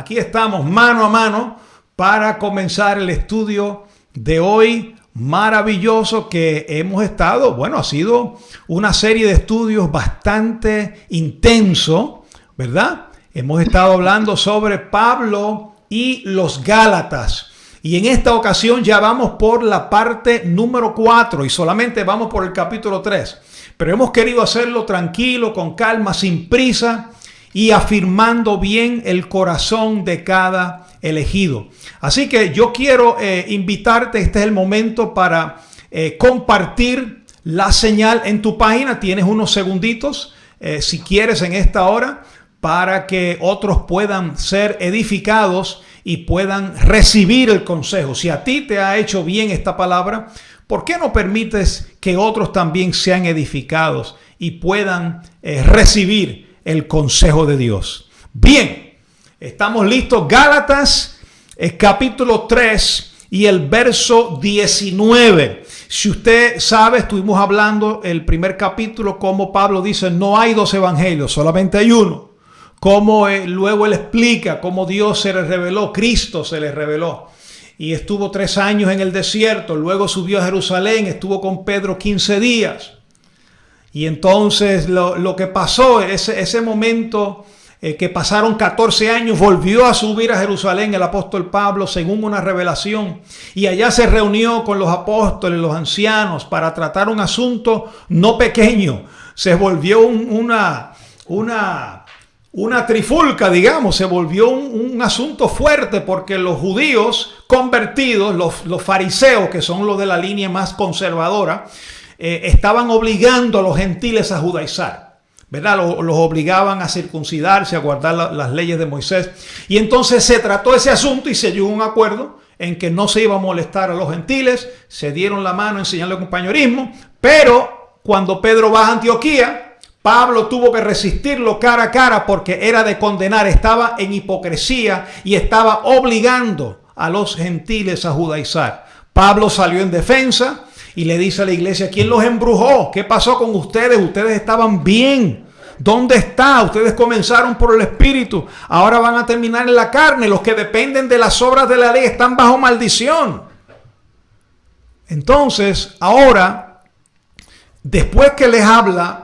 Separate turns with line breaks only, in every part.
aquí estamos mano a mano para comenzar el estudio de hoy maravilloso que hemos estado. Bueno, ha sido una serie de estudios bastante intenso, ¿verdad? Hemos estado hablando sobre Pablo y los Gálatas. Y en esta ocasión ya vamos por la parte número 4 y solamente vamos por el capítulo 3. Pero hemos querido hacerlo tranquilo, con calma, sin prisa y afirmando bien el corazón de cada elegido. Así que yo quiero invitarte, este es el momento para compartir la señal en tu página. Tienes unos segunditos, si quieres, en esta hora, para que otros puedan ser edificados y puedan recibir el consejo. Si a ti te ha hecho bien esta palabra, ¿por qué no permites que otros también sean edificados y puedan recibir el consejo de Dios? Bien, estamos listos. Gálatas, capítulo 3 y el verso 19. Si usted sabe, estuvimos hablando el primer capítulo, como Pablo dice, no hay dos evangelios, solamente hay uno. Como luego él explica cómo Dios se le reveló, Cristo se le reveló. Y estuvo 3 años en el desierto, luego subió a Jerusalén, estuvo con Pedro 15 días. Y entonces lo que pasó, ese momento que pasaron 14 años, volvió a subir a Jerusalén el apóstol Pablo según una revelación. Y allá se reunió con los apóstoles, los ancianos, para tratar un asunto no pequeño. Se volvió una trifulca, digamos, se volvió un asunto fuerte porque los judíos convertidos, los fariseos, que son los de la línea más conservadora, estaban obligando a los gentiles a judaizar, ¿verdad? Los obligaban a circuncidarse, a guardar las leyes de Moisés. Y entonces se trató ese asunto y se llegó a un acuerdo en que no se iba a molestar a los gentiles, se dieron la mano en señal de compañerismo, pero cuando Pedro va a Antioquía, Pablo tuvo que resistirlo cara a cara porque era de condenar, estaba en hipocresía y estaba obligando a los gentiles a judaizar. Pablo salió en defensa y le dice a la iglesia, ¿quién los embrujó? ¿Qué pasó con ustedes? Ustedes estaban bien. ¿Dónde está? Ustedes comenzaron por el Espíritu, ahora van a terminar en la carne. Los que dependen de las obras de la ley están bajo maldición. Entonces, ahora, después que les habla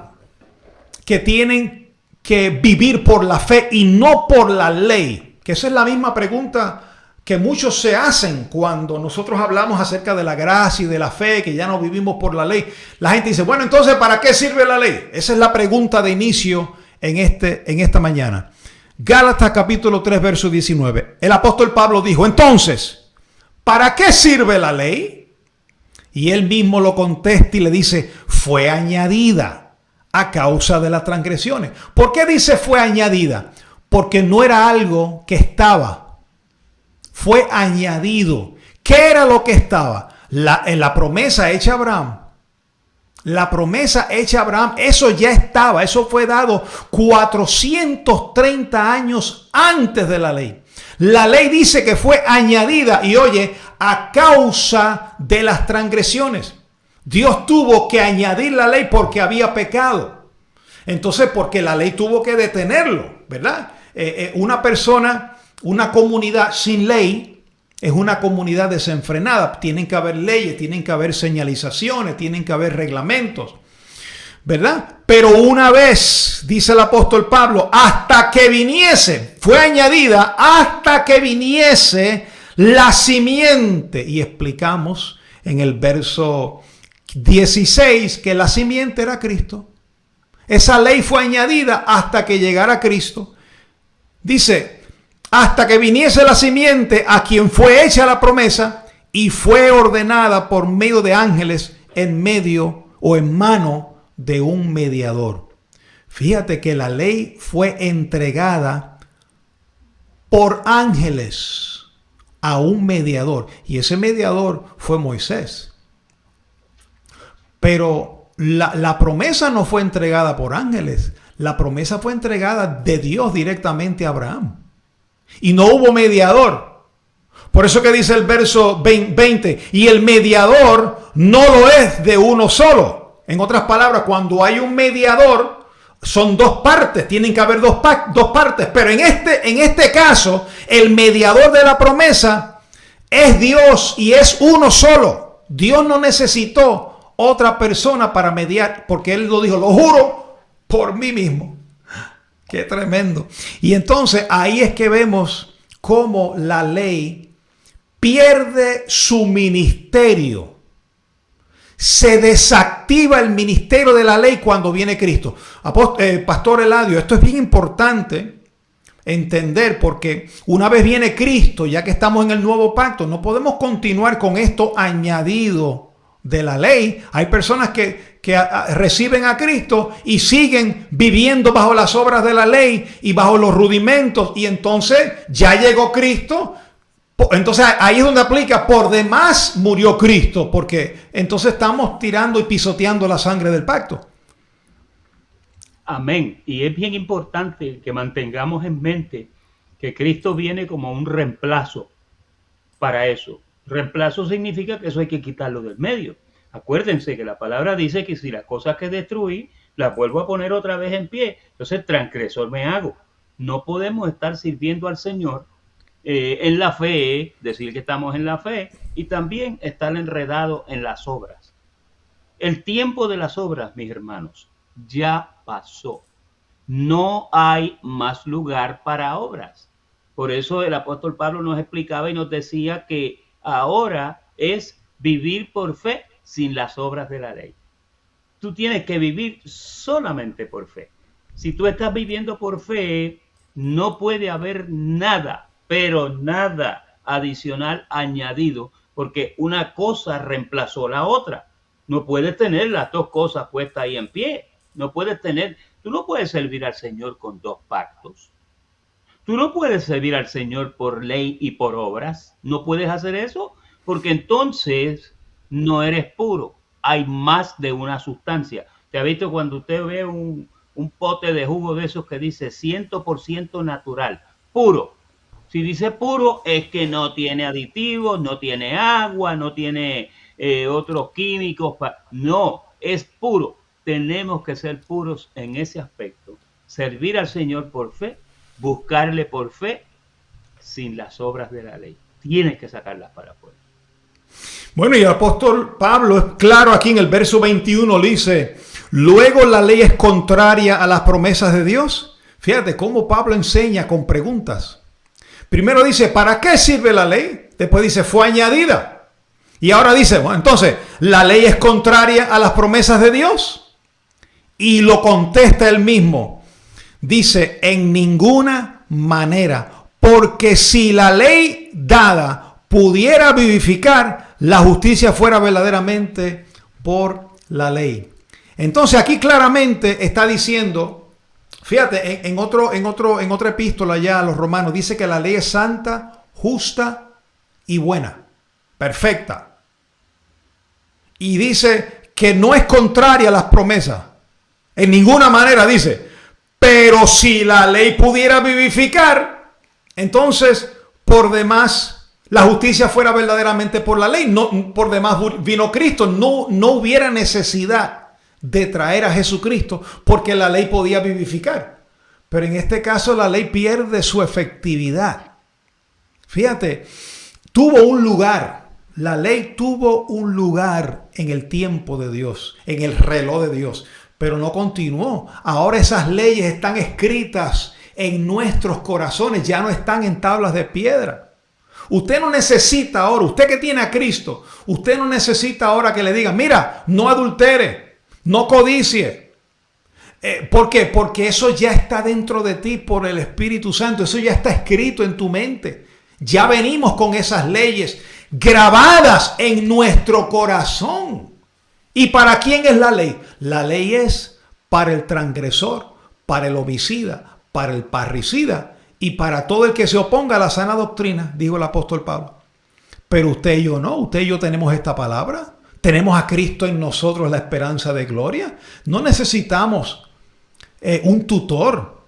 que tienen que vivir por la fe y no por la ley, que esa es la misma pregunta que muchos se hacen cuando nosotros hablamos acerca de la gracia y de la fe, que ya no vivimos por la ley. La gente dice, bueno, entonces, ¿para qué sirve la ley? Esa es la pregunta de inicio en esta mañana. Gálatas capítulo 3, verso 19. El apóstol Pablo dijo, entonces, ¿para qué sirve la ley? Y él mismo lo contesta y le dice, fue añadida a causa de las transgresiones. ¿Por qué dice fue añadida? Porque no era algo que estaba. Fue añadido. ¿Qué era lo que estaba? La promesa hecha a Abraham. La promesa hecha a Abraham, eso ya estaba. Eso fue dado 430 años antes de la ley. La ley dice que fue añadida y oye, a causa de las transgresiones. Dios tuvo que añadir la ley porque había pecado. Entonces, porque la ley tuvo que detenerlo, ¿verdad? Una persona, una comunidad sin ley es una comunidad desenfrenada. Tienen que haber leyes, tienen que haber señalizaciones, tienen que haber reglamentos, ¿verdad? Pero una vez, dice el apóstol Pablo, hasta que viniese, fue añadida hasta que viniese la simiente. Y explicamos en el verso 16 que la simiente era Cristo. Esa ley fue añadida hasta que llegara Cristo. Dice, hasta que viniese la simiente a quien fue hecha la promesa y fue ordenada por medio de ángeles en medio o en mano de un mediador. Fíjate que la ley fue entregada por ángeles a un mediador y ese mediador fue Moisés. Pero la promesa no fue entregada por ángeles. La promesa fue entregada de Dios directamente a Abraham. Y no hubo mediador. Por eso que dice el verso 20, y el mediador no lo es de uno solo. En otras palabras, cuando hay un mediador, son dos partes, tienen que haber dos partes, pero en este caso, el mediador de la promesa es Dios y es uno solo. Dios no necesitó otra persona para mediar, porque Él lo dijo, lo juro por mí mismo. Qué tremendo. Y entonces ahí es que vemos cómo la ley pierde su ministerio. Se desactiva el ministerio de la ley cuando viene Cristo. Pastor Eladio, esto es bien importante entender, porque una vez viene Cristo, ya que estamos en el nuevo pacto, no podemos continuar con esto añadido de la ley. Hay personas que reciben a Cristo y siguen viviendo bajo las obras de la ley y bajo los rudimentos, y entonces ya llegó Cristo. Entonces ahí es donde aplica, por demás murió Cristo, porque entonces estamos tirando y pisoteando la sangre del pacto.
Amén. Y es bien importante que mantengamos en mente que Cristo viene como un reemplazo para eso. Reemplazo significa que eso hay que quitarlo del medio. Acuérdense que la palabra dice que si las cosas que destruí las vuelvo a poner otra vez en pie, entonces transgresor me hago. No podemos estar sirviendo al Señor en la fe, decir que estamos en la fe, y también estar enredado en las obras. El tiempo de las obras, mis hermanos, ya pasó. No hay más lugar para obras. Por eso el apóstol Pablo nos explicaba y nos decía que ahora es vivir por fe sin las obras de la ley. Tú tienes que vivir solamente por fe. Si tú estás viviendo por fe, no puede haber nada, pero nada adicional añadido, porque una cosa reemplazó la otra. No puedes tener las dos cosas puestas ahí en pie. Tú no puedes servir al Señor con dos pactos. Tú no puedes servir al Señor por ley y por obras. No puedes hacer eso, porque entonces no eres puro. Hay más de una sustancia. ¿Te ha visto cuando usted ve un pote de jugo de esos que dice 100% natural, puro? Si dice puro es que no tiene aditivos, no tiene agua, no tiene otros químicos. No, es puro. Tenemos que ser puros en ese aspecto. Servir al Señor por fe, buscarle por fe, sin las obras de la ley. Tienes que sacarlas para afuera.
Bueno, y el apóstol Pablo es claro aquí en el verso 21, le dice, luego la ley es contraria a las promesas de Dios. Fíjate cómo Pablo enseña con preguntas. Primero dice, ¿para qué sirve la ley? Después dice, fue añadida. Y ahora dice, bueno, entonces, ¿la ley es contraria a las promesas de Dios? Y lo contesta él mismo. Dice, en ninguna manera, porque si la ley dada pudiera vivificar, la justicia fuera verdaderamente por la ley. Entonces aquí claramente está diciendo, fíjate, en otra epístola ya a los romanos, dice que la ley es santa, justa y buena, perfecta. Y dice que no es contraria a las promesas. En ninguna manera dice, pero si la ley pudiera vivificar, entonces por demás la justicia fuera verdaderamente por la ley. No, por demás vino Cristo. No hubiera necesidad de traer a Jesucristo porque la ley podía vivificar. Pero en este caso la ley pierde su efectividad. Fíjate, tuvo un lugar. La ley tuvo un lugar en el tiempo de Dios, en el reloj de Dios, pero no continuó. Ahora esas leyes están escritas en nuestros corazones, ya no están en tablas de piedra. Usted no necesita ahora, usted que tiene a Cristo, usted no necesita ahora que le digan, mira, no adultere, no codicie. ¿Por qué? Porque eso ya está dentro de ti por el Espíritu Santo, eso ya está escrito en tu mente. Ya venimos con esas leyes grabadas en nuestro corazón. ¿Y para quién es la ley? La ley es para el transgresor, para el homicida, para el parricida y para todo el que se oponga a la sana doctrina, dijo el apóstol Pablo. Pero usted y yo no, usted y yo tenemos esta palabra. Tenemos a Cristo en nosotros, la esperanza de gloria. No necesitamos un tutor.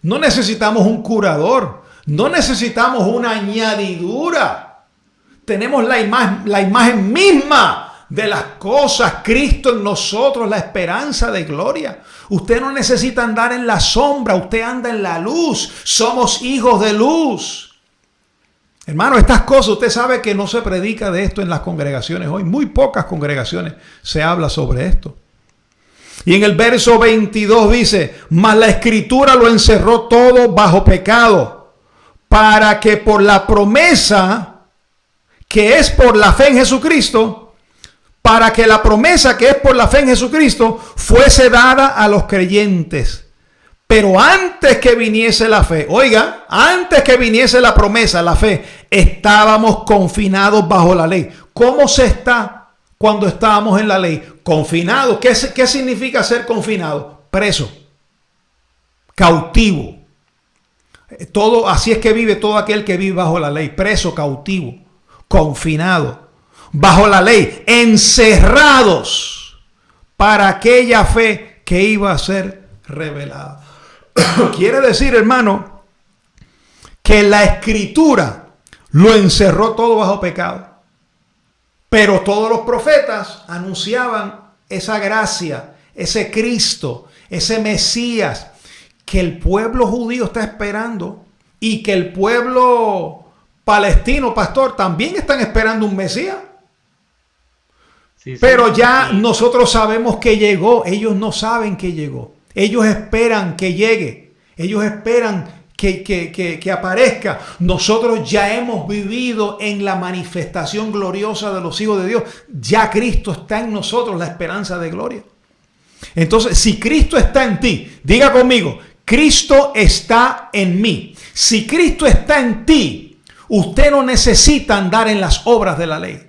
No necesitamos un curador. No necesitamos una añadidura. Tenemos la imagen misma de las cosas, Cristo en nosotros, la esperanza de gloria. Usted no necesita andar en la sombra, usted anda en la luz. Somos hijos de luz. Hermano, estas cosas, usted sabe que no se predica de esto en las congregaciones hoy. Muy pocas congregaciones se habla sobre esto. Y en el verso 22 dice, mas la Escritura lo encerró todo bajo pecado, para que por la promesa que es por la fe en Jesucristo, para que la promesa que es por la fe en Jesucristo fuese dada a los creyentes. Pero antes que viniese la fe, oiga, antes que viniese la promesa, la fe, estábamos confinados bajo la ley. ¿Cómo se está cuando estábamos en la ley? Confinado. ¿Qué significa ser confinado? Preso, cautivo. Todo, así es que vive todo aquel que vive bajo la ley. Preso, cautivo, confinado, bajo la ley, encerrados para aquella fe que iba a ser revelada. Quiere decir, hermano, que la Escritura lo encerró todo bajo pecado. Pero todos los profetas anunciaban esa gracia, ese Cristo, ese Mesías que el pueblo judío está esperando y que el pueblo palestino, pastor, también están esperando un Mesías. Sí, pero ya nosotros sabemos que llegó, ellos no saben que llegó. Ellos esperan que llegue, ellos esperan que aparezca. Nosotros ya hemos vivido en la manifestación gloriosa de los hijos de Dios. Ya Cristo está en nosotros, la esperanza de gloria. Entonces, si Cristo está en ti, diga conmigo, Cristo está en mí. Si Cristo está en ti, usted no necesita andar en las obras de la ley.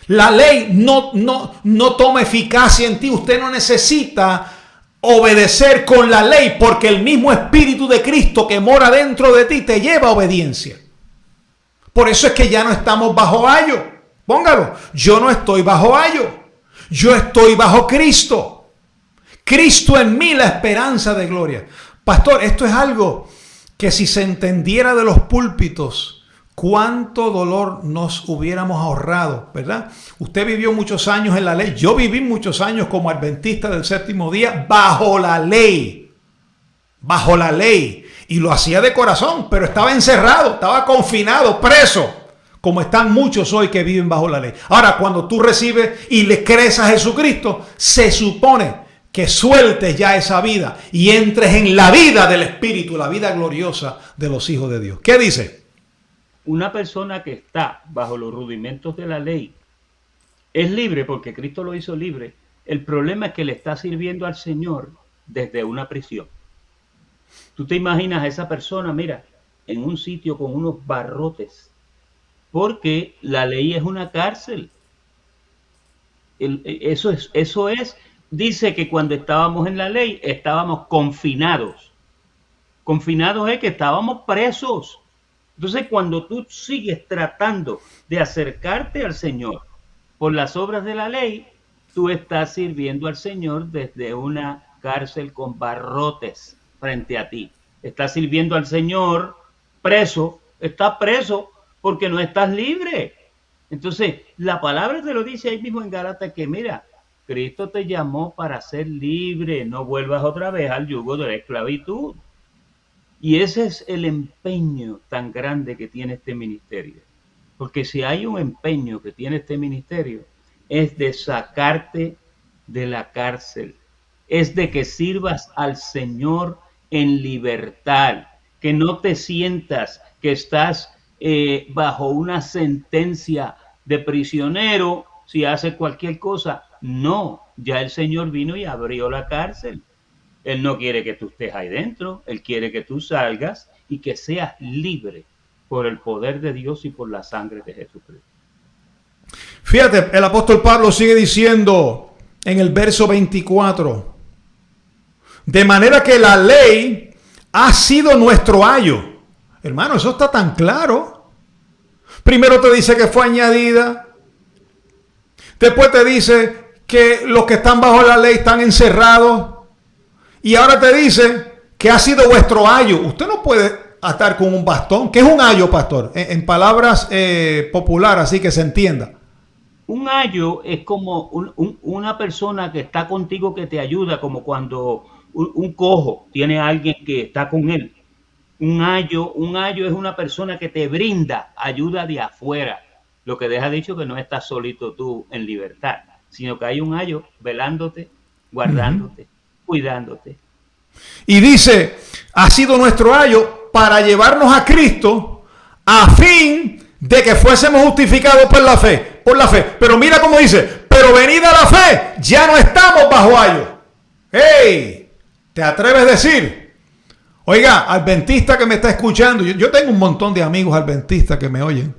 La ley no toma eficacia en ti. Usted no necesita obedecer con la ley, porque el mismo Espíritu de Cristo que mora dentro de ti te lleva a obediencia. Por eso es que ya no estamos bajo ayo. Póngalo. Yo no estoy bajo ayo. Yo estoy bajo Cristo. Cristo en mí, la esperanza de gloria. Pastor, esto es algo que si se entendiera de los púlpitos, cuánto dolor nos hubiéramos ahorrado, ¿verdad? Usted vivió muchos años en la ley. Yo viví muchos años como adventista del séptimo día bajo la ley. Bajo la ley. Y lo hacía de corazón, pero estaba encerrado, estaba confinado, preso. Como están muchos hoy que viven bajo la ley. Ahora, cuando tú recibes y le crees a Jesucristo, se supone que sueltes ya esa vida y entres en la vida del Espíritu, la vida gloriosa de los hijos de Dios. ¿Qué dice?
Una persona que está bajo los rudimentos de la ley es libre porque Cristo lo hizo libre. El problema es que le está sirviendo al Señor desde una prisión. Tú te imaginas a esa persona, mira, en un sitio con unos barrotes, porque la ley es una cárcel. Eso es, dice que cuando estábamos en la ley estábamos confinados. Confinados es que estábamos presos. Entonces, cuando tú sigues tratando de acercarte al Señor por las obras de la ley, tú estás sirviendo al Señor desde una cárcel con barrotes frente a ti. Estás sirviendo al Señor preso, estás preso porque no estás libre. Entonces, la palabra te lo dice ahí mismo en Gálatas que, mira, Cristo te llamó para ser libre, no vuelvas otra vez al yugo de la esclavitud. Y ese es el empeño tan grande que tiene este ministerio. Porque si hay un empeño que tiene este ministerio, es de sacarte de la cárcel. Es de que sirvas al Señor en libertad. Que no te sientas que estás bajo una sentencia de prisionero si haces cualquier cosa. No, ya el Señor vino y abrió la cárcel. Él no quiere que tú estés ahí dentro, Él quiere que tú salgas y que seas libre por el poder de Dios y por la sangre de Jesucristo.
Fíjate, el apóstol Pablo sigue diciendo en el verso 24, de manera que la ley ha sido nuestro ayo. Hermano, eso está tan claro. Primero te dice que fue añadida, después te dice que los que están bajo la ley están encerrados. Y ahora te dice que ha sido vuestro ayo. Usted no puede atar con un bastón. ¿Qué es un ayo, pastor? En palabras populares, así que se entienda.
Un ayo es como una persona que está contigo que te ayuda, como cuando un cojo tiene a alguien que está con él. Un ayo es una persona que te brinda ayuda de afuera, lo que deja dicho que no estás solito tú en libertad, sino que hay un ayo velándote, guardándote, cuidándote.
Y dice, ha sido nuestro ayo para llevarnos a Cristo a fin de que fuésemos justificados por la fe. Pero mira cómo dice, pero venida la fe, ya no estamos bajo ayo. ¡Hey! ¿Te atreves a decir? Oiga, adventista que me está escuchando, yo tengo un montón de amigos adventistas que me oyen.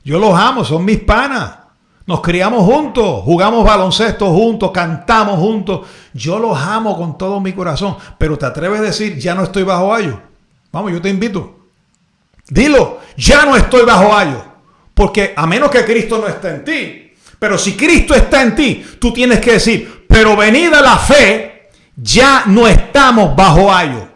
Yo los amo, son mis panas. Nos criamos juntos, jugamos baloncesto juntos, cantamos juntos. Yo los amo con todo mi corazón. Pero te atreves a decir, ya no estoy bajo ayo. Vamos, yo te invito. Dilo, ya no estoy bajo ayo. Porque a menos que Cristo no esté en ti. Pero si Cristo está en ti, tú tienes que decir, pero venida la fe, ya no estamos bajo ayo.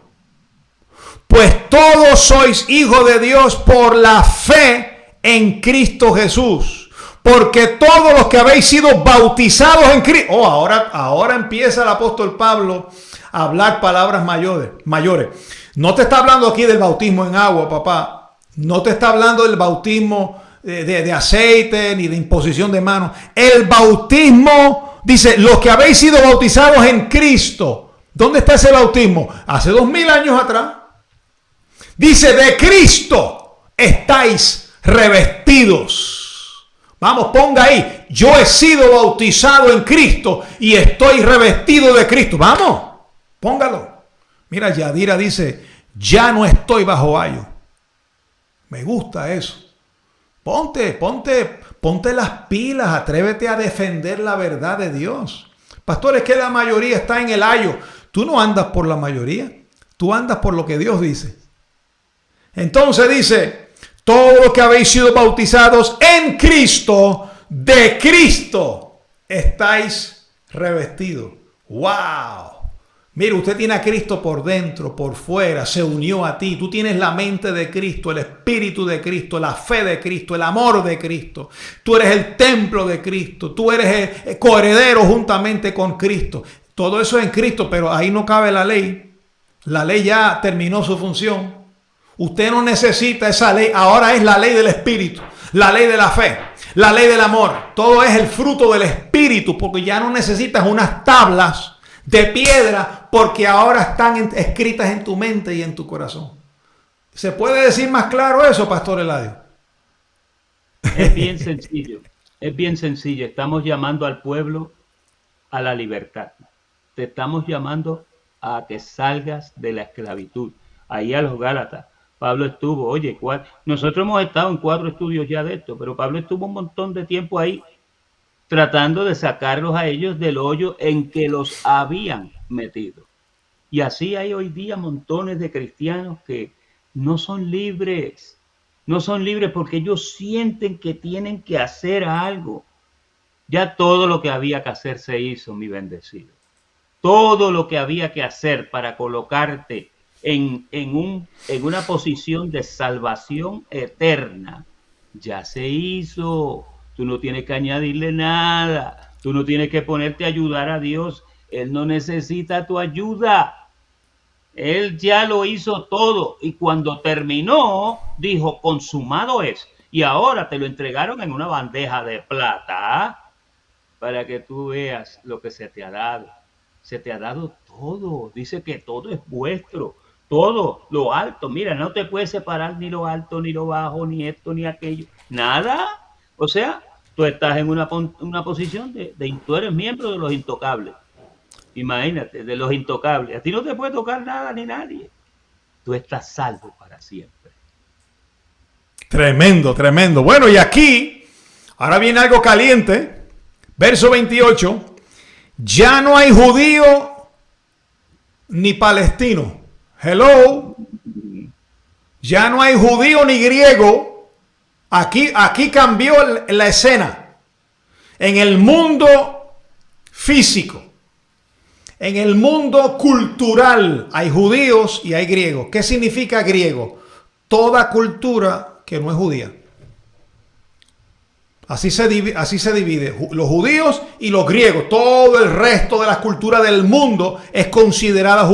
Pues todos sois hijos de Dios por la fe en Cristo Jesús. Porque todos los que habéis sido bautizados en Cristo. Ahora empieza el apóstol Pablo a hablar palabras mayores. No te está hablando aquí del bautismo en agua, papá. No te está hablando del bautismo de aceite ni de imposición de manos. El bautismo, dice, los que habéis sido bautizados en Cristo. ¿Dónde está ese bautismo? Hace 2000 años atrás. Dice, de Cristo estáis revestidos. Vamos, ponga ahí, yo he sido bautizado en Cristo y estoy revestido de Cristo. Vamos, póngalo. Mira, Yadira dice, ya no estoy bajo ayo. Me gusta eso. Ponte las pilas, atrévete a defender la verdad de Dios. Pastor, es que la mayoría está en el ayo. Tú no andas por la mayoría, tú andas por lo que Dios dice. Entonces dice, todos los que habéis sido bautizados en Cristo, de Cristo estáis revestidos. ¡Wow! Mire, usted tiene a Cristo por dentro, por fuera, se unió a ti. Tú tienes la mente de Cristo, el espíritu de Cristo, la fe de Cristo, el amor de Cristo. Tú eres el templo de Cristo, tú eres el coheredero juntamente con Cristo. Todo eso es en Cristo, pero ahí no cabe la ley. La ley ya terminó su función. Usted no necesita esa ley, ahora es la ley del Espíritu, la ley de la fe, la ley del amor. Todo es el fruto del Espíritu, porque ya no necesitas unas tablas de piedra, porque ahora están escritas en tu mente y en tu corazón. ¿Se puede decir más claro eso, Pastor Eladio?
Es bien sencillo, es bien sencillo. Estamos llamando al pueblo a la libertad. Te estamos llamando a que salgas de la esclavitud. Ahí a los Gálatas. Pablo estuvo, nosotros hemos estado en 4 estudios ya de esto, pero Pablo estuvo un montón de tiempo ahí tratando de sacarlos a ellos del hoyo en que los habían metido. Y así hay hoy día montones de cristianos que no son libres porque ellos sienten que tienen que hacer algo. Ya todo lo que había que hacer se hizo, mi bendecido. Todo lo que había que hacer para colocarte en una posición de salvación eterna, ya se hizo. Tú no tienes que añadirle nada, tú no tienes que ponerte a ayudar a Dios, Él no necesita tu ayuda, Él ya lo hizo todo, y cuando terminó, dijo, consumado es, y ahora te lo entregaron en una bandeja de plata, para que tú veas lo que se te ha dado todo, dice que todo es vuestro, todo, lo alto, mira, no te puedes separar ni lo alto, ni lo bajo, ni esto, ni aquello, nada. O sea, tú estás en una posición tú eres miembro de los intocables. Imagínate, de los intocables. A ti no te puede tocar nada ni nadie. Tú estás salvo para siempre.
Tremendo, tremendo. Bueno, y aquí, ahora viene algo caliente. Verso 28. Ya no hay judío ni palestino. Hello. Ya no hay judío ni griego. Aquí cambió la escena. En el mundo físico, en el mundo cultural, hay judíos y hay griegos. ¿Qué significa griego? Toda cultura que no es judía. Así se divide. Los judíos y los griegos. Todo el resto de la cultura del mundo es considerada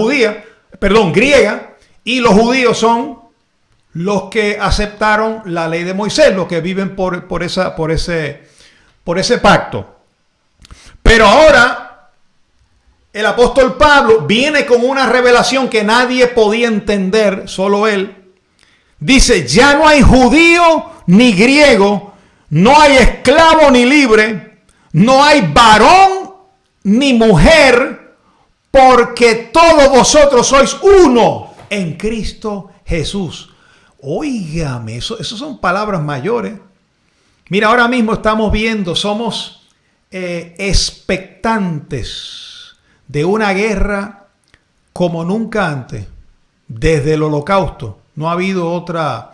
griega. Y los judíos son los que aceptaron la ley de Moisés, los que viven por ese pacto. Pero ahora el apóstol Pablo viene con una revelación que nadie podía entender, solo él. Dice, ya no hay judío ni griego, no hay esclavo ni libre, no hay varón ni mujer, porque todos vosotros sois uno en Cristo Jesús. Óigame, eso son palabras mayores. Mira, ahora mismo estamos viendo, somos expectantes de una guerra como nunca antes, desde el Holocausto. No ha habido otra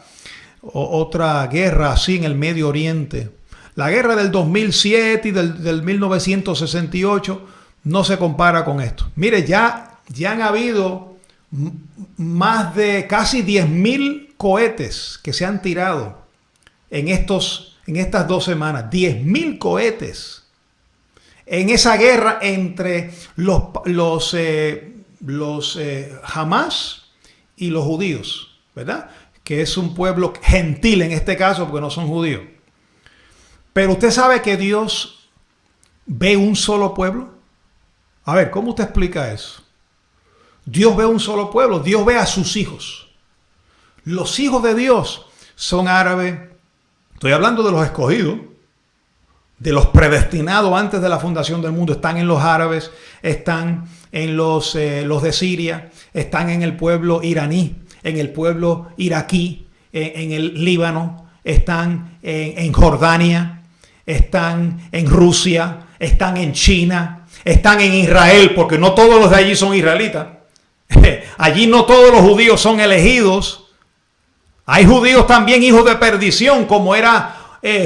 guerra así en el Medio Oriente. La guerra del 2007 y del 1968 no se compara con esto. Mire, ya han habido más de casi 10.000 cohetes que se han tirado en estas 2 semanas. 10.000 cohetes en esa guerra entre los Hamas y los judíos, ¿verdad? Que es un pueblo gentil en este caso porque no son judíos. Pero usted sabe que Dios ve un solo pueblo. A ver, ¿cómo usted explica eso? Dios ve un solo pueblo, Dios ve a sus hijos. Los hijos de Dios son árabes. Estoy hablando de los escogidos, de los predestinados antes de la fundación del mundo. Están en los árabes, están en los de Siria, están en el pueblo iraní, en el pueblo iraquí, en el Líbano, están en Jordania, están en Rusia, están en China, están en Israel, porque no todos los de allí son israelitas. Allí no todos los judíos son elegidos. Hay judíos también hijos de perdición, como era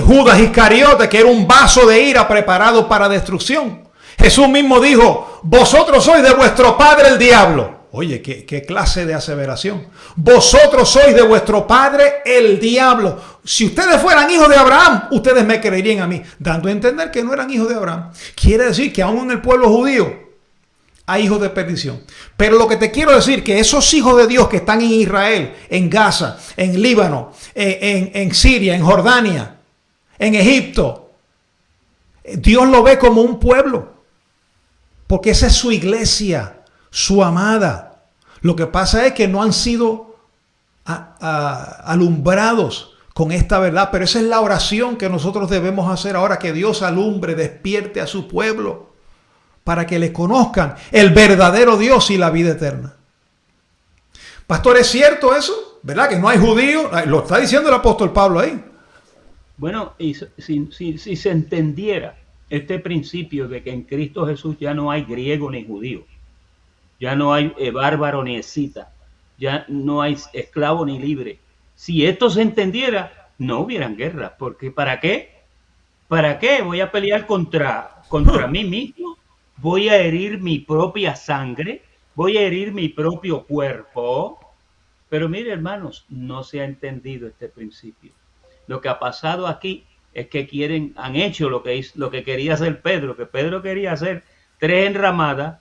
Judas Iscariote, que era un vaso de ira preparado para destrucción. Jesús mismo dijo, vosotros sois de vuestro padre el diablo. Oye, qué clase de aseveración. Vosotros sois de vuestro padre el diablo. Si ustedes fueran hijos de Abraham, ustedes me creerían a mí. Dando a entender que no eran hijos de Abraham. Quiere decir que aún en el pueblo judío hay hijos de perdición. Pero lo que te quiero decir, que esos hijos de Dios que están en Israel, en Gaza, en Líbano, en Siria, en Jordania, en Egipto, Dios lo ve como un pueblo. Porque esa es su iglesia, su amada. Lo que pasa es que no han sido alumbrados con esta verdad. Pero esa es la oración que nosotros debemos hacer ahora, que Dios alumbre, despierte a su pueblo, para que le conozcan el verdadero Dios y la vida eterna. Pastor, ¿es cierto eso? ¿Verdad? Que no hay judíos. Lo está diciendo el apóstol Pablo ahí.
Bueno, y si se entendiera este principio de que en Cristo Jesús ya no hay griego ni judío, ya no hay bárbaro ni escita, ya no hay esclavo ni libre. Si esto se entendiera, no hubieran guerras. Porque ¿para qué? ¿Para qué voy a pelear contra mí mismo? Voy a herir mi propia sangre, voy a herir mi propio cuerpo. Pero mire, hermanos, no se ha entendido este principio. Lo que ha pasado aquí es que han hecho lo que quería hacer Pedro, que Pedro quería hacer 3 enramadas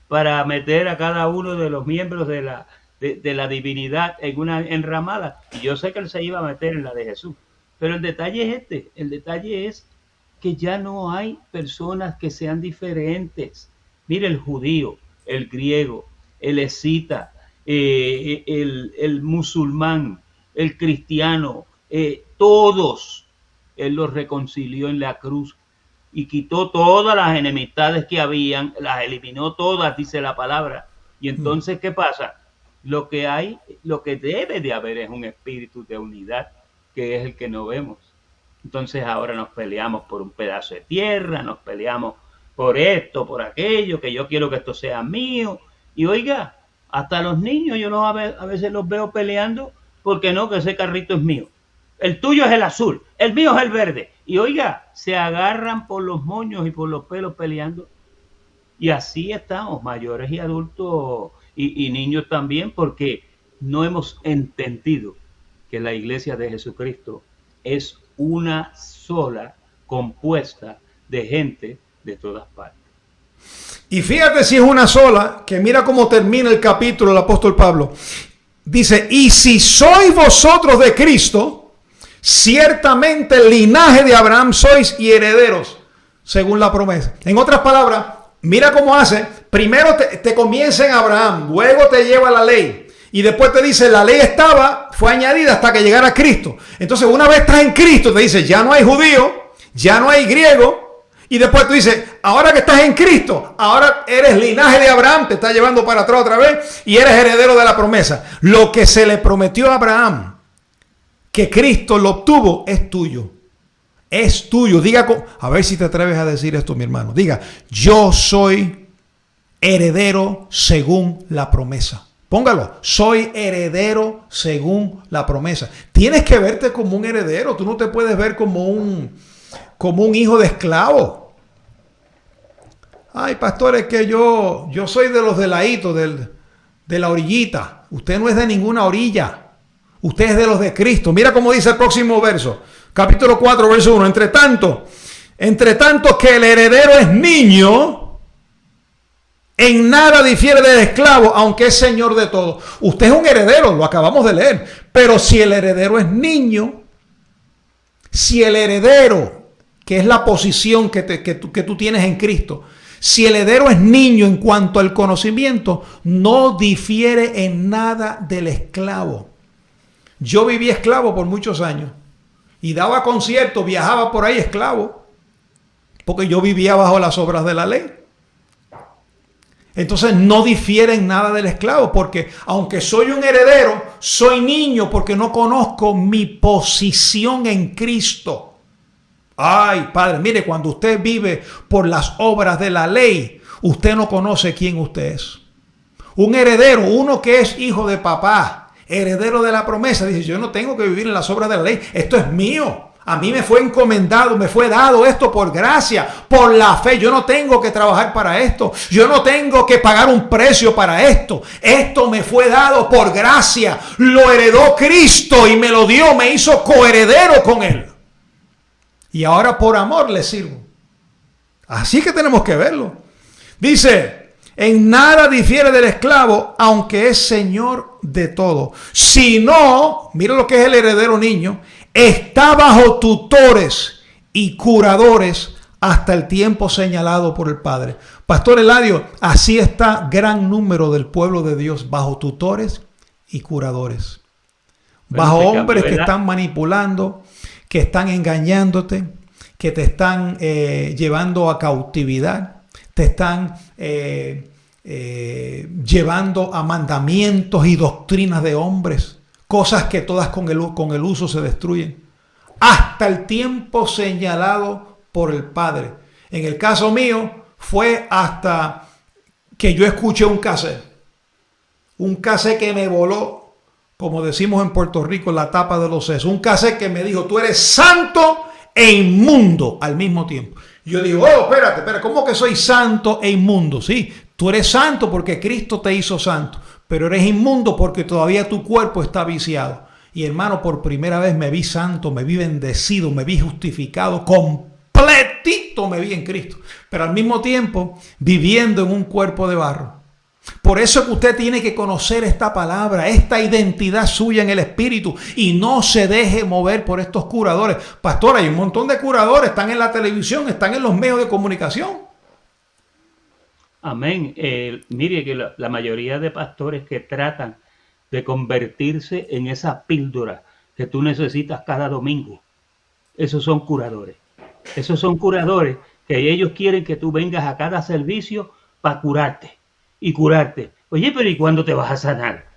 para meter a cada uno de los miembros de la divinidad en una enramada. Y yo sé que él se iba a meter en la de Jesús. Pero el detalle es el detalle es que ya no hay personas que sean diferentes. Mire, el judío, el griego, el escita, el musulmán, el cristiano, todos, él los reconcilió en la cruz y quitó todas las enemistades que habían, las eliminó todas, dice la palabra. Y entonces, ¿qué pasa? Lo que debe de haber es un espíritu de unidad, que es el que no vemos. Entonces ahora nos peleamos por un pedazo de tierra, nos peleamos por esto, por aquello, que yo quiero que esto sea mío. Y oiga, hasta los niños yo a veces los veo peleando porque no, que ese carrito es mío. El tuyo es el azul, el mío es el verde. Y oiga, se agarran por los moños y por los pelos peleando. Y así estamos, mayores y adultos y niños también, porque no hemos entendido que la iglesia de Jesucristo es una sola compuesta de gente de todas partes.
Y fíjate si es una sola, que mira cómo termina el capítulo el apóstol Pablo. Dice, y si sois vosotros de Cristo, ciertamente el linaje de Abraham sois y herederos, según la promesa. En otras palabras, mira cómo hace. Primero te comienza en Abraham, luego te lleva a la ley. Y después te dice, la ley fue añadida hasta que llegara Cristo. Entonces, una vez estás en Cristo, te dice, ya no hay judío, ya no hay griego. Y después tú dices, ahora que estás en Cristo, ahora eres linaje de Abraham, te está llevando para atrás otra vez y eres heredero de la promesa. Lo que se le prometió a Abraham, que Cristo lo obtuvo, es tuyo. Es tuyo. Diga, a ver si te atreves a decir esto, mi hermano. Diga, yo soy heredero según la promesa. Póngalo, soy heredero según la promesa. Tienes que verte como un heredero. Tú no te puedes ver como un hijo de esclavo. Ay, pastor, es que yo soy de los de ladito, de la orillita. Usted no es de ninguna orilla. Usted es de los de Cristo. Mira cómo dice el próximo verso. Capítulo 4, verso 1. Entre tanto que el heredero es niño, en nada difiere del esclavo, aunque es señor de todo. Usted es un heredero, lo acabamos de leer. Pero si el heredero es niño, si el heredero, que es la posición que tú tienes en Cristo, si el heredero es niño en cuanto al conocimiento, no difiere en nada del esclavo. Yo viví esclavo por muchos años y daba conciertos, viajaba por ahí esclavo, porque yo vivía bajo las obras de la ley. Entonces no difiere en nada del esclavo, porque aunque soy un heredero, soy niño porque no conozco mi posición en Cristo. Ay, Padre, mire, cuando usted vive por las obras de la ley, usted no conoce quién usted es. Un heredero, uno que es hijo de papá, heredero de la promesa, dice, yo no tengo que vivir en las obras de la ley, esto es mío. A mí me fue encomendado, me fue dado esto por gracia, por la fe. Yo no tengo que trabajar para esto. Yo no tengo que pagar un precio para esto. Esto me fue dado por gracia. Lo heredó Cristo y me lo dio, me hizo coheredero con Él. Y ahora por amor le sirvo. Así que tenemos que verlo. Dice, en nada difiere del esclavo, aunque es señor de todo. Si no, mira lo que es el heredero niño, está bajo tutores y curadores hasta el tiempo señalado por el Padre. Pastor Eladio, así está gran número del pueblo de Dios, bajo tutores y curadores. Bajo hombres que están manipulando, que están engañándote, que te están llevando a cautividad, te están llevando a mandamientos y doctrinas de hombres, cosas que todas con el uso se destruyen, hasta el tiempo señalado por el Padre. En el caso mío fue hasta que yo escuché un cassette que me voló, como decimos en Puerto Rico, la tapa de los sesos. Un cassette que me dijo, tú eres santo e inmundo al mismo tiempo. Yo digo, espérate, ¿cómo que soy santo e inmundo? Sí, tú eres santo porque Cristo te hizo santo, pero eres inmundo porque todavía tu cuerpo está viciado. Y hermano, por primera vez me vi santo, me vi bendecido, me vi justificado, completito me vi en Cristo. Pero al mismo tiempo viviendo en un cuerpo de barro. Por eso que usted tiene que conocer esta palabra, esta identidad suya en el Espíritu y no se deje mover por estos curadores. Pastor, hay un montón de curadores, están en la televisión, están en los medios de comunicación.
Amén. Mire que la mayoría de pastores que tratan de convertirse en esa píldora que tú necesitas cada domingo, esos son curadores. Esos son curadores que ellos quieren que tú vengas a cada servicio para curarte. Y curarte. Oye, pero ¿y cuándo te vas a sanar?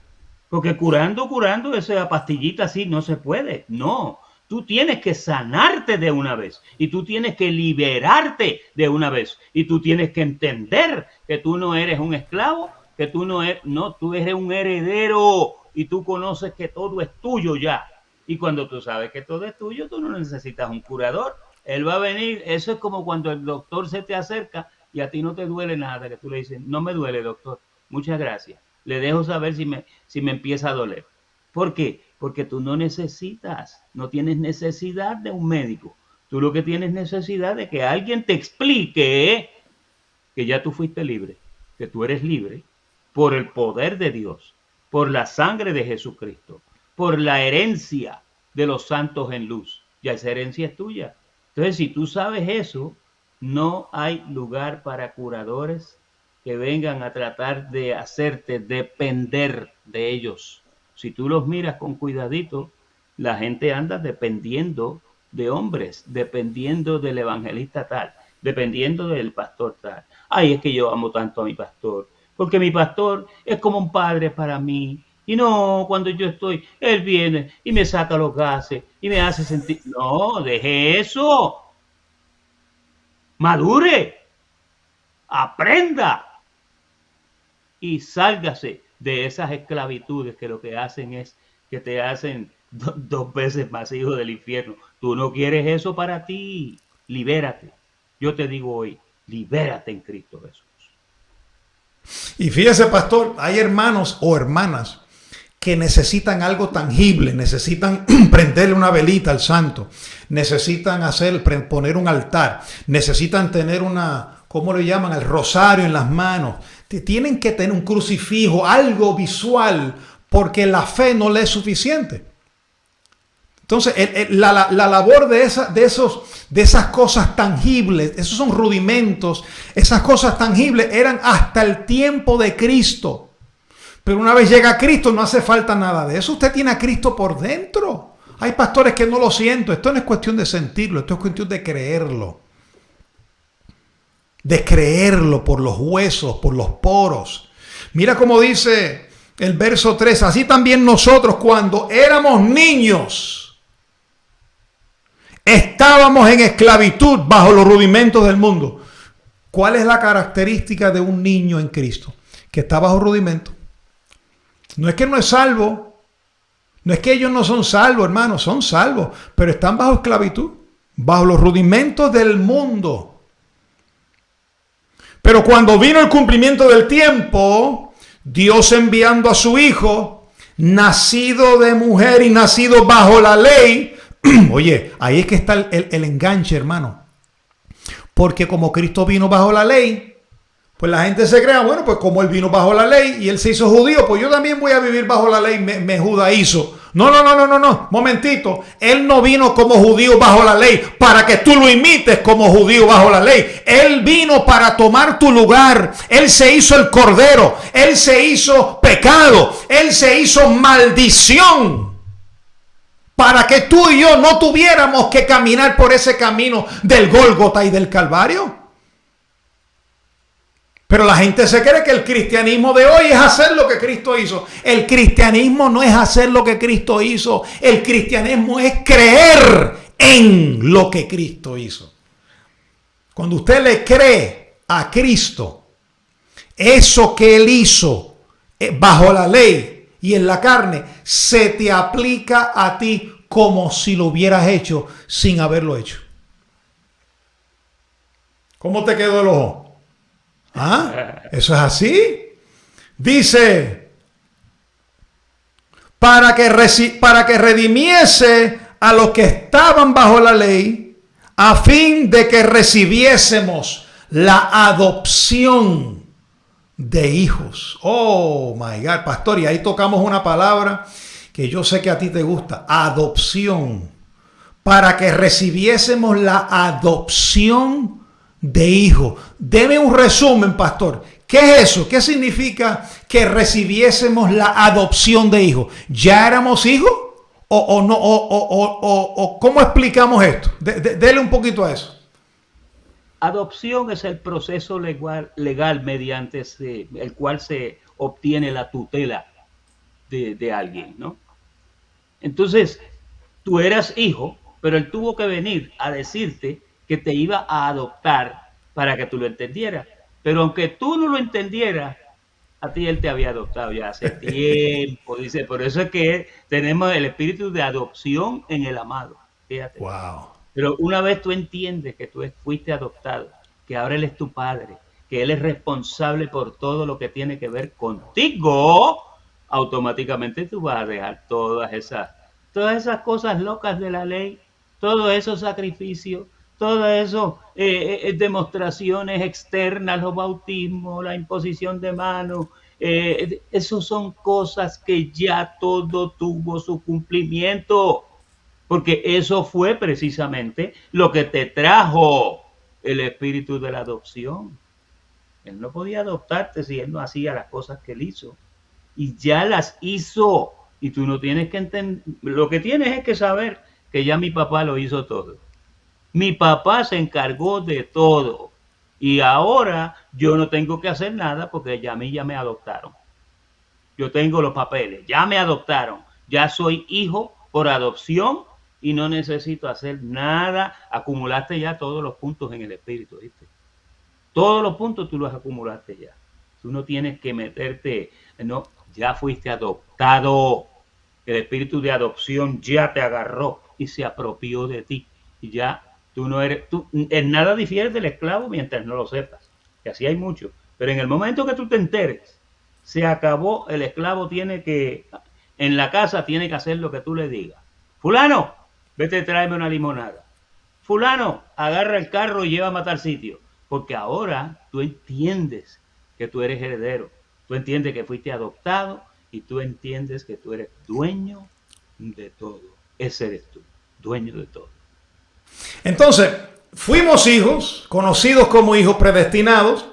Porque curando, esa pastillita así no se puede. No, tú tienes que sanarte de una vez. Y tú tienes que liberarte de una vez. Y tú tienes que entender que tú no eres un esclavo, que tú tú eres un heredero. Y tú conoces que todo es tuyo ya. Y cuando tú sabes que todo es tuyo, tú no necesitas un curador. Él va a venir. Eso es como cuando el doctor se te acerca y a ti no te duele nada, que tú le dices, no me duele, doctor, muchas gracias. Le dejo saber si me empieza a doler. ¿Por qué? Porque tú no tienes necesidad de un médico. Tú lo que tienes necesidad de que alguien te explique que ya tú fuiste libre, que tú eres libre por el poder de Dios, por la sangre de Jesucristo, por la herencia de los santos en luz. Ya esa herencia es tuya. Entonces, si tú sabes eso, no hay lugar para curadores que vengan a tratar de hacerte depender de ellos. Si tú los miras con cuidadito, la gente anda dependiendo de hombres, dependiendo del evangelista tal, dependiendo del pastor tal. Ay, es que yo amo tanto a mi pastor, porque mi pastor es como un padre para mí. Y no, cuando yo estoy, él viene y me saca los gases y me hace sentir... No, deje eso. Madure, aprenda y sálgase de esas esclavitudes que lo que hacen es que te hacen dos veces más hijo del infierno. Tú no quieres eso para ti. Libérate. Yo te digo hoy, libérate en Cristo Jesús.
Y fíjese, pastor, hay hermanos o hermanas que necesitan algo tangible, necesitan prenderle una velita al santo, necesitan poner un altar, necesitan tener ¿cómo le llaman? El rosario en las manos. Tienen que tener un crucifijo, algo visual, porque la fe no le es suficiente. Entonces, la labor de esas cosas tangibles, esos son rudimentos, esas cosas tangibles eran hasta el tiempo de Cristo. Pero una vez llega Cristo, no hace falta nada de eso. Usted tiene a Cristo por dentro. Hay pastores que no lo sienten. Esto no es cuestión de sentirlo, esto es cuestión de creerlo. De creerlo por los huesos, por los poros. Mira cómo dice el verso 3. Así también nosotros, cuando éramos niños, estábamos en esclavitud bajo los rudimentos del mundo. ¿Cuál es la característica de un niño en Cristo? Que está bajo rudimento. No es que no es salvo. No es que ellos no son salvos, hermanos. Son salvos. Pero están bajo esclavitud. Bajo los rudimentos del mundo. Pero cuando vino el cumplimiento del tiempo, Dios enviando a su Hijo, nacido de mujer y nacido bajo la ley. Oye, ahí es que está el enganche, hermano. Porque como Cristo vino bajo la ley, pues la gente se crea, bueno, pues como él vino bajo la ley y él se hizo judío, pues yo también voy a vivir bajo la ley, me judaizo. No, momentito. Él no vino como judío bajo la ley para que tú lo imites como judío bajo la ley. Él vino para tomar tu lugar. Él se hizo el cordero. Él se hizo pecado. Él se hizo maldición. Para que tú y yo no tuviéramos que caminar por ese camino del Gólgota y del Calvario. Pero la gente se cree que el cristianismo de hoy es hacer lo que Cristo hizo. El cristianismo no es hacer lo que Cristo hizo. El cristianismo es creer en lo que Cristo hizo. Cuando usted le cree a Cristo, eso que Él hizo bajo la ley y en la carne, se te aplica a ti como si lo hubieras hecho sin haberlo hecho. ¿Cómo te quedó el ojo? ¿Ah? Eso es así. Dice, para que redimiese a los que estaban bajo la ley, a fin de que recibiésemos la adopción de hijos. Oh my God, pastor, y ahí tocamos una palabra que yo sé que a ti te gusta, adopción. Para que recibiésemos la adopción de hijo. Deme un resumen, pastor. ¿Qué es eso? ¿Qué significa que recibiésemos la adopción de hijo? ¿Ya éramos hijos? ¿O no? ¿O cómo explicamos esto? Dele un poquito a eso.
Adopción es el proceso legal mediante el cual se obtiene la tutela de alguien, ¿no? Entonces, tú eras hijo, pero él tuvo que venir a decirte que te iba a adoptar para que tú lo entendieras. Pero aunque tú no lo entendieras, a ti él te había adoptado ya hace tiempo. Dice, por eso es que tenemos el espíritu de adopción en el amado. Fíjate.
Wow.
Pero una vez tú entiendes que tú fuiste adoptado, que ahora él es tu padre, que él es responsable por todo lo que tiene que ver contigo, automáticamente tú vas a dejar todas esas cosas locas de la ley, todos esos sacrificios, todas esas demostraciones externas, los bautismos, la imposición de manos, esos son cosas que ya todo tuvo su cumplimiento, porque eso fue precisamente lo que te trajo el espíritu de la adopción. Él no podía adoptarte si él no hacía las cosas que él hizo, y ya las hizo, y tú no tienes que entender, lo que tienes es que saber que ya mi papá lo hizo todo. Mi papá se encargó de todo, y ahora yo no tengo que hacer nada porque ya a mí ya me adoptaron. Yo tengo los papeles, ya me adoptaron, ya soy hijo por adopción y no necesito hacer nada. Acumulaste ya todos los puntos en el espíritu, ¿viste? Todos los puntos tú los acumulaste ya. Tú no tienes que meterte, no, ya fuiste adoptado. El espíritu de adopción ya te agarró y se apropió de ti. Y ya tú no eres, tú en nada difieres del esclavo mientras no lo sepas. Que así hay mucho. Pero en el momento que tú te enteres, se acabó, el esclavo tiene que, en la casa tiene que hacer lo que tú le digas. Fulano, vete, tráeme una limonada. Fulano, agarra el carro y llévame a tal sitio. Porque ahora tú entiendes que tú eres heredero. Tú entiendes que fuiste adoptado y tú entiendes que tú eres dueño de todo. Ese eres tú, dueño de todo.
Entonces, fuimos hijos, conocidos como hijos predestinados.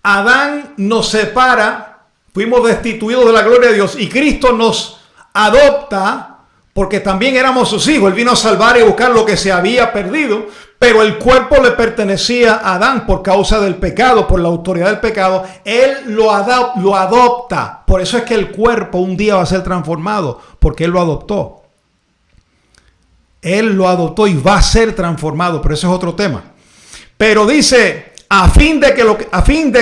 Adán nos separa, fuimos destituidos de la gloria de Dios y Cristo nos adopta porque también éramos sus hijos. Él vino a salvar y buscar lo que se había perdido, pero el cuerpo le pertenecía a Adán por causa del pecado, por la autoridad del pecado. Él lo adopta. Por eso es que el cuerpo un día va a ser transformado, porque Él lo adoptó. Él lo adoptó y va a ser transformado, pero ese es otro tema. Pero dice, a fin de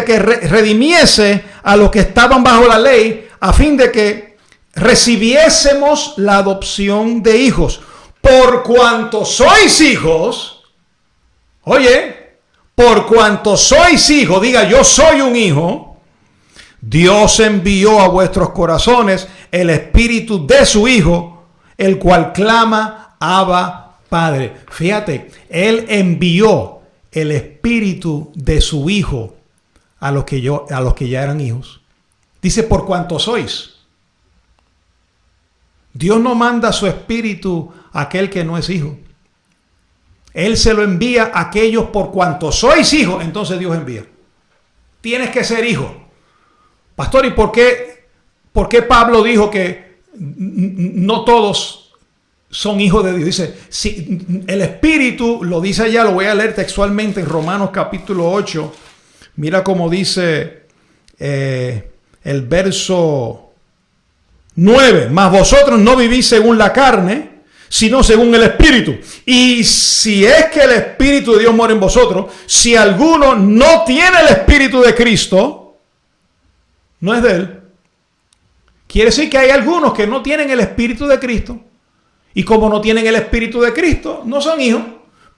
que redimiese a los que estaban bajo la ley, a fin de que recibiésemos la adopción de hijos. Por cuanto sois hijos, oye, por cuanto sois hijos, diga yo soy un hijo, Dios envió a vuestros corazones el espíritu de su Hijo, el cual clama, Abba, Padre. Fíjate, Él envió el espíritu de su Hijo a los que ya eran hijos. Dice, por cuanto sois. Dios no manda su espíritu a aquel que no es hijo. Él se lo envía a aquellos por cuanto sois hijos. Entonces Dios envía. Tienes que ser hijo. Pastor, ¿y por qué Pablo dijo que no todos son hijos de Dios? Dice, si el espíritu, lo dice allá, lo voy a leer textualmente en Romanos capítulo 8. Mira cómo dice el verso 9, mas vosotros no vivís según la carne, sino según el Espíritu. Y si es que el Espíritu de Dios mora en vosotros, si alguno no tiene el Espíritu de Cristo, no es de Él. Quiere decir que hay algunos que no tienen el Espíritu de Cristo. Y como no tienen el Espíritu de Cristo, no son hijos.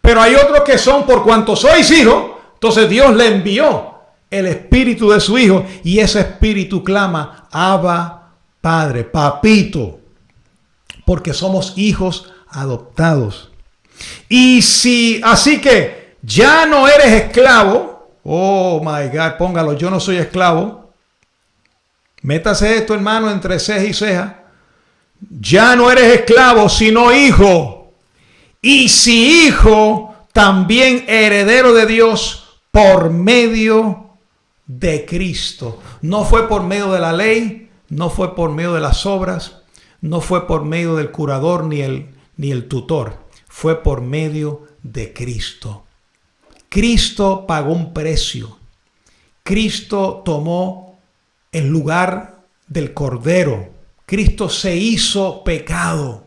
Pero hay otros que son por cuanto sois hijos. Entonces Dios le envió el Espíritu de su Hijo. Y ese Espíritu clama, Abba, Padre, papito, porque somos hijos adoptados. Y si, así que ya no eres esclavo, oh my God, póngalo, yo no soy esclavo. Métase esto, hermano, entre ceja y ceja. Ya no eres esclavo, sino hijo. Y si hijo, también heredero de Dios por medio de Cristo. No fue por medio de la ley. No fue por medio de las obras, no fue por medio del curador ni el tutor, fue por medio de Cristo. Cristo pagó un precio. Cristo tomó el lugar del Cordero. Cristo se hizo pecado,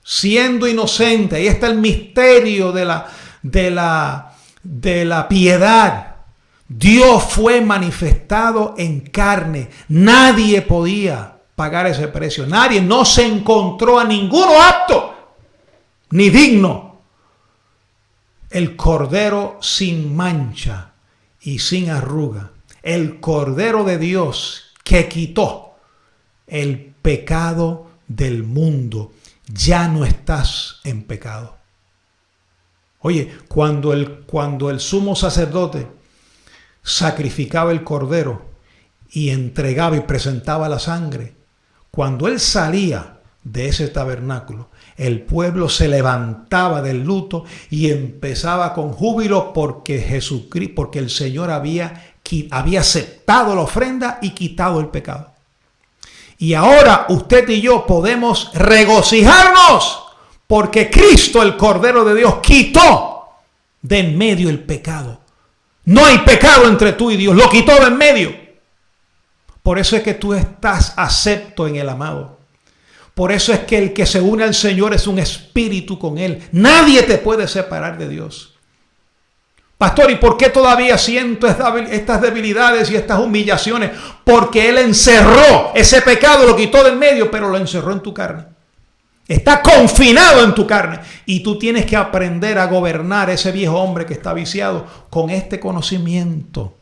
siendo inocente. Ahí está el misterio de la piedad. Dios fue manifestado en carne. Nadie podía pagar ese precio. Nadie, no se encontró a ninguno apto ni digno. El Cordero sin mancha y sin arruga. El Cordero de Dios que quitó el pecado del mundo. Ya no estás en pecado. Oye, cuando el sumo sacerdote sacrificaba el cordero y entregaba y presentaba la sangre, cuando él salía de ese tabernáculo, el pueblo se levantaba del luto y empezaba con júbilo porque Jesucristo, porque el Señor había aceptado la ofrenda y quitado el pecado. Y ahora usted y yo podemos regocijarnos porque Cristo, el Cordero de Dios, quitó de en medio el pecado. No hay pecado entre tú y Dios, lo quitó de en medio. Por eso es que tú estás acepto en el amado. Por eso es que el que se une al Señor es un espíritu con Él. Nadie te puede separar de Dios. Pastor, ¿y por qué todavía siento estas debilidades y estas humillaciones? Porque Él encerró ese pecado, lo quitó del medio, pero lo encerró en tu carne. Está confinado en tu carne. Y tú tienes que aprender a gobernar ese viejo hombre que está viciado con este conocimiento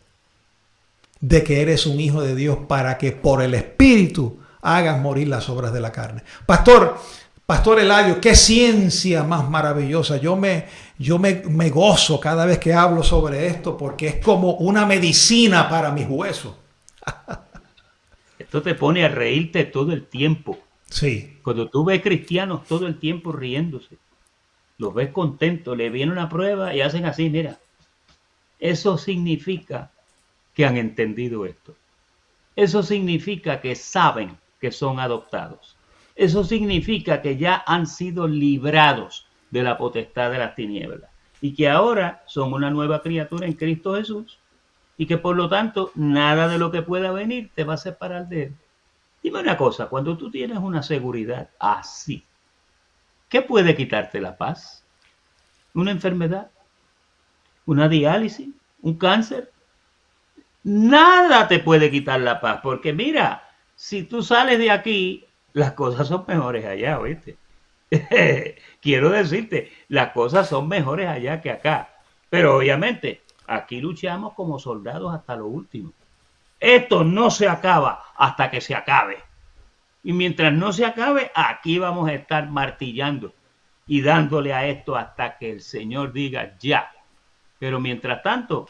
de que eres un hijo de Dios para que por el Espíritu hagas morir las obras de la carne. Pastor Eladio, qué ciencia más maravillosa. Yo me gozo cada vez que hablo sobre esto porque es como una medicina para mis huesos.
Esto te pone a reírte todo el tiempo.
Sí.
Cuando tú ves cristianos todo el tiempo riéndose, los ves contentos, le viene una prueba y hacen así, mira. Eso significa que han entendido esto. Eso significa que saben que son adoptados. Eso significa que ya han sido librados de la potestad de las tinieblas y que ahora son una nueva criatura en Cristo Jesús y que por lo tanto nada de lo que pueda venir te va a separar de Él. Dime una cosa, cuando tú tienes una seguridad así, ¿qué puede quitarte la paz? ¿Una enfermedad? ¿Una diálisis? ¿Un cáncer? Nada te puede quitar la paz, porque mira, si tú sales de aquí, las cosas son mejores allá, ¿oíste? Quiero decirte, las cosas son mejores allá que acá. Pero obviamente, aquí luchamos como soldados hasta lo último. Esto no se acaba hasta que se acabe. Y mientras no se acabe, aquí vamos a estar martillando y dándole a esto hasta que el Señor diga ya. Pero mientras tanto,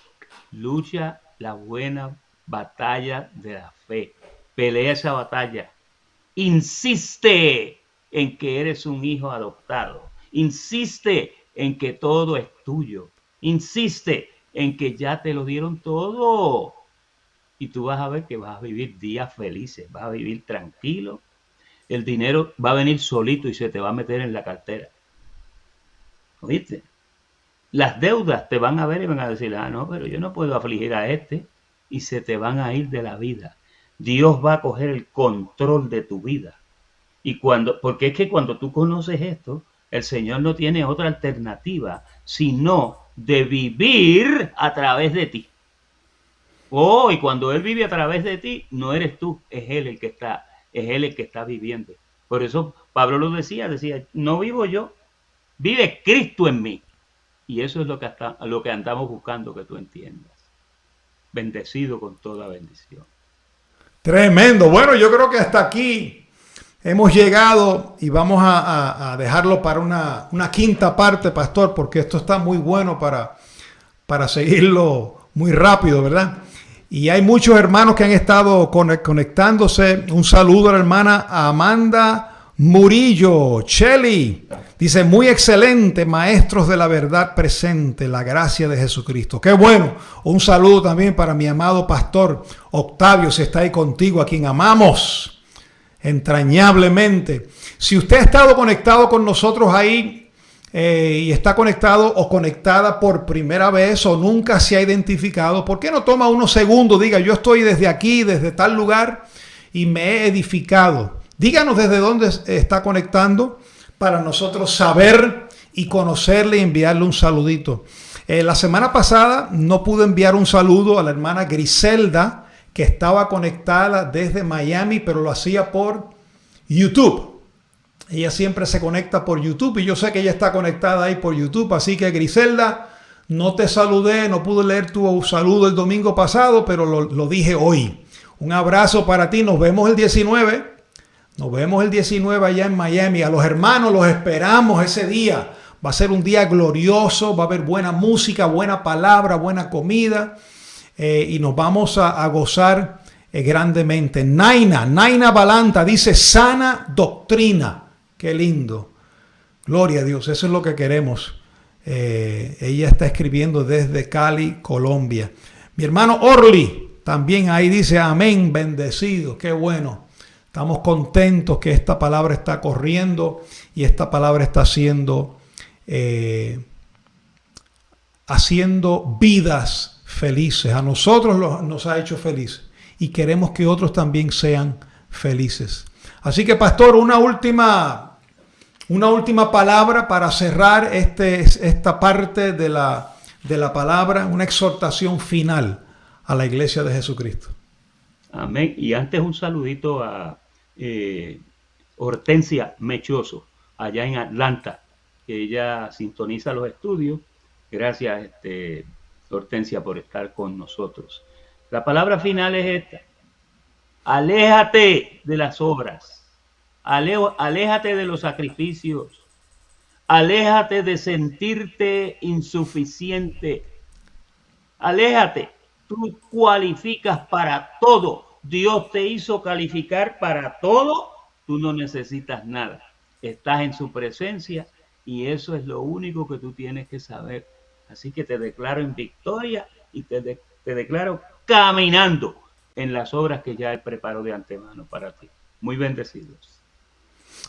lucha la buena batalla de la fe. Pelea esa batalla. Insiste en que eres un hijo adoptado. Insiste en que todo es tuyo. Insiste en que ya te lo dieron todo. Y tú vas a ver que vas a vivir días felices. Vas a vivir tranquilo. El dinero va a venir solito y se te va a meter en la cartera. ¿Oíste? Las deudas te van a ver y van a decir, no, pero yo no puedo afligir a este. Y se te van a ir de la vida. Dios va a coger el control de tu vida. Porque es que cuando tú conoces esto, el Señor no tiene otra alternativa, sino de vivir a través de ti. Y cuando Él vive a través de ti, no eres tú, es Él el que está viviendo. Por eso Pablo lo decía, no vivo yo, vive Cristo en mí. Y eso es lo que andamos buscando que tú entiendas. Bendecido con toda bendición.
Tremendo. Bueno, yo creo que hasta aquí hemos llegado y vamos a dejarlo para una quinta parte, pastor, porque esto está muy bueno para seguirlo muy rápido, ¿verdad? Y hay muchos hermanos que han estado conectándose. Un saludo a la hermana Amanda Murillo. Cheli dice, muy excelente, maestros de la verdad presente, la gracia de Jesucristo. Qué bueno. Un saludo también para mi amado pastor Octavio, si está ahí contigo, a quien amamos entrañablemente. Si usted ha estado conectado con nosotros ahí y está conectado o conectada por primera vez o nunca se ha identificado, ¿por qué no toma unos segundos? Diga, yo estoy desde aquí, desde tal lugar y me he edificado. Díganos desde dónde está conectando para nosotros saber y conocerle y enviarle un saludito. La semana pasada no pude enviar un saludo a la hermana Griselda, que estaba conectada desde Miami, pero lo hacía por YouTube. Ella siempre se conecta por YouTube y yo sé que ella está conectada ahí por YouTube. Así que Griselda, no te saludé, no pude leer tu saludo el domingo pasado, pero lo dije hoy. Un abrazo para ti, nos vemos el 19. Nos vemos el 19 allá en Miami. A los hermanos los esperamos ese día Va a ser un día glorioso, va a haber buena música, buena palabra, buena comida y nos vamos a gozar grandemente. Naina Balanta dice sana doctrina. Qué lindo. Gloria a Dios, eso es lo que queremos. Ella está escribiendo desde Cali, Colombia. Mi hermano Orly también ahí dice amén, bendecido. Qué bueno. Estamos contentos que esta palabra está corriendo y esta palabra está haciendo vidas felices. A nosotros nos ha hecho felices y queremos que otros también sean felices. Así que, pastor, una última palabra para cerrar esta parte de la palabra, una exhortación final a la iglesia de Jesucristo.
Amén. Y antes un saludito a Hortensia Mechoso, allá en Atlanta, que ella sintoniza los estudios. Gracias, Hortensia, por estar con nosotros. La palabra final es esta. Aléjate de las obras. Aléjate de los sacrificios. Aléjate de sentirte insuficiente. Aléjate. Tú cualificas para todo. Dios te hizo calificar para todo. Tú no necesitas nada. Estás en su presencia y eso es lo único que tú tienes que saber. Así que te declaro en victoria y te declaro caminando en las obras que ya Él preparó de antemano para ti. Muy bendecidos.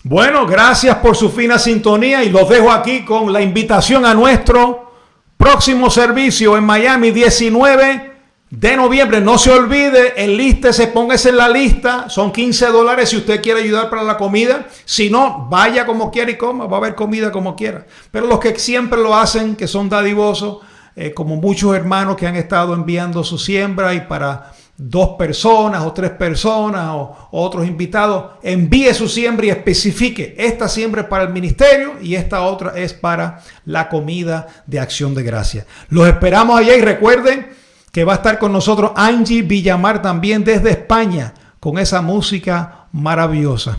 Bueno, gracias por su fina sintonía y los dejo aquí con la invitación a nuestro próximo servicio en Miami, 19 de noviembre. No se olvide, enlístese, póngase en la lista. Son $15 si usted quiere ayudar para la comida. Si no, vaya como quiera y coma. Va a haber comida como quiera. Pero los que siempre lo hacen, que son dadivosos, como muchos hermanos que han estado enviando su siembra y para 2 personas o 3 personas o otros invitados, envíe su siembra y especifique. Esta siembra es para el ministerio y esta otra es para la comida de acción de gracia. Los esperamos allá y recuerden que va a estar con nosotros Angie Villamar también desde España con esa música maravillosa.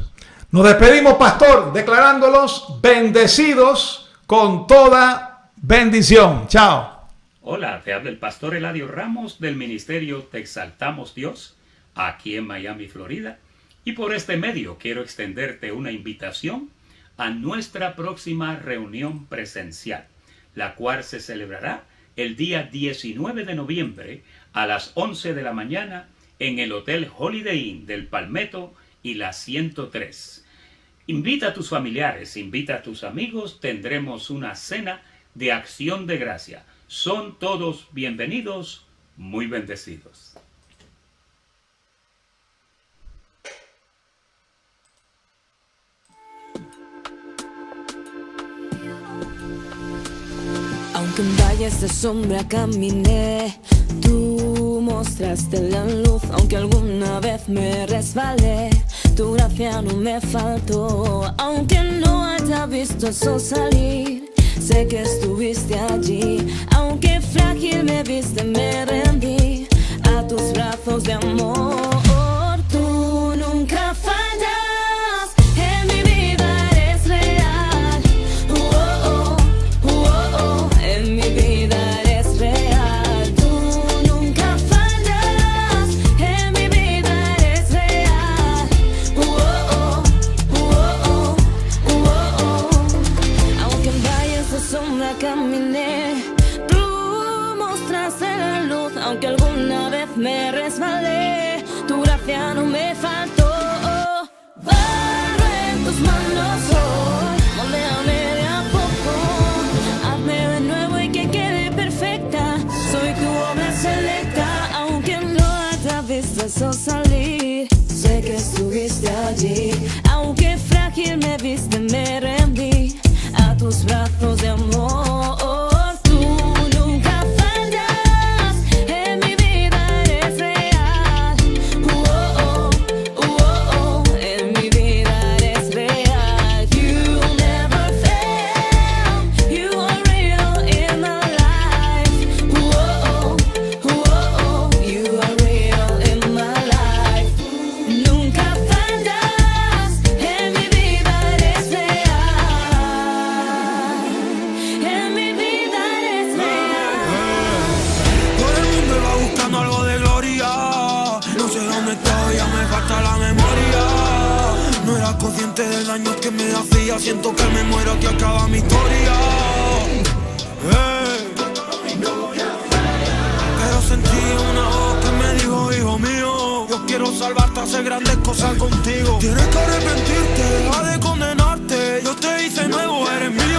Nos despedimos, pastor, declarándolos bendecidos con toda bendición. Chao.
Hola, te habla el pastor Eladio Ramos del ministerio Te Exaltamos Dios, aquí en Miami, Florida. Y por este medio quiero extenderte una invitación a nuestra próxima reunión presencial, la cual se celebrará el día 19 de noviembre a las 11 de la mañana en el Hotel Holiday Inn del Palmetto y la 103. Invita a tus familiares, invita a tus amigos, tendremos una cena de acción de gracia. Son todos bienvenidos, muy bendecidos.
Aunque en valles de sombra caminé, tú mostraste la luz. Aunque alguna vez me resbalé, tu gracia no me faltó. Aunque no haya visto el sol salir, sé que estuviste allí. Aunque frágil me viste, me rendí a tus brazos de amor. Tú nunca fallas, en mi vida eres real. En mi vida eres real. Tú nunca fallas, en mi vida eres real. Aunque en valles de sombra caminé, tú mostraste la luz. Aunque alguna vez me resbalé, tu gracia no me faltó. Barro en tus manos hoy, moléame de a poco. Hazme de nuevo y que quede perfecta. Soy tu obra selecta. Aunque no haya visto el sol salir, sé que estuviste allí. Aunque frágil me viste, me rendí a tus brazos de amor. Tú nunca fallas, en mi vida eres real.
consciente del daño que me hacía. Siento que me muero, que acaba mi historia. Pero sentí una voz que me dijo, hijo mío, yo quiero salvarte, hacer grandes cosas contigo. Tienes que arrepentirte, deja de condenarte. Yo te hice nuevo, eres mío.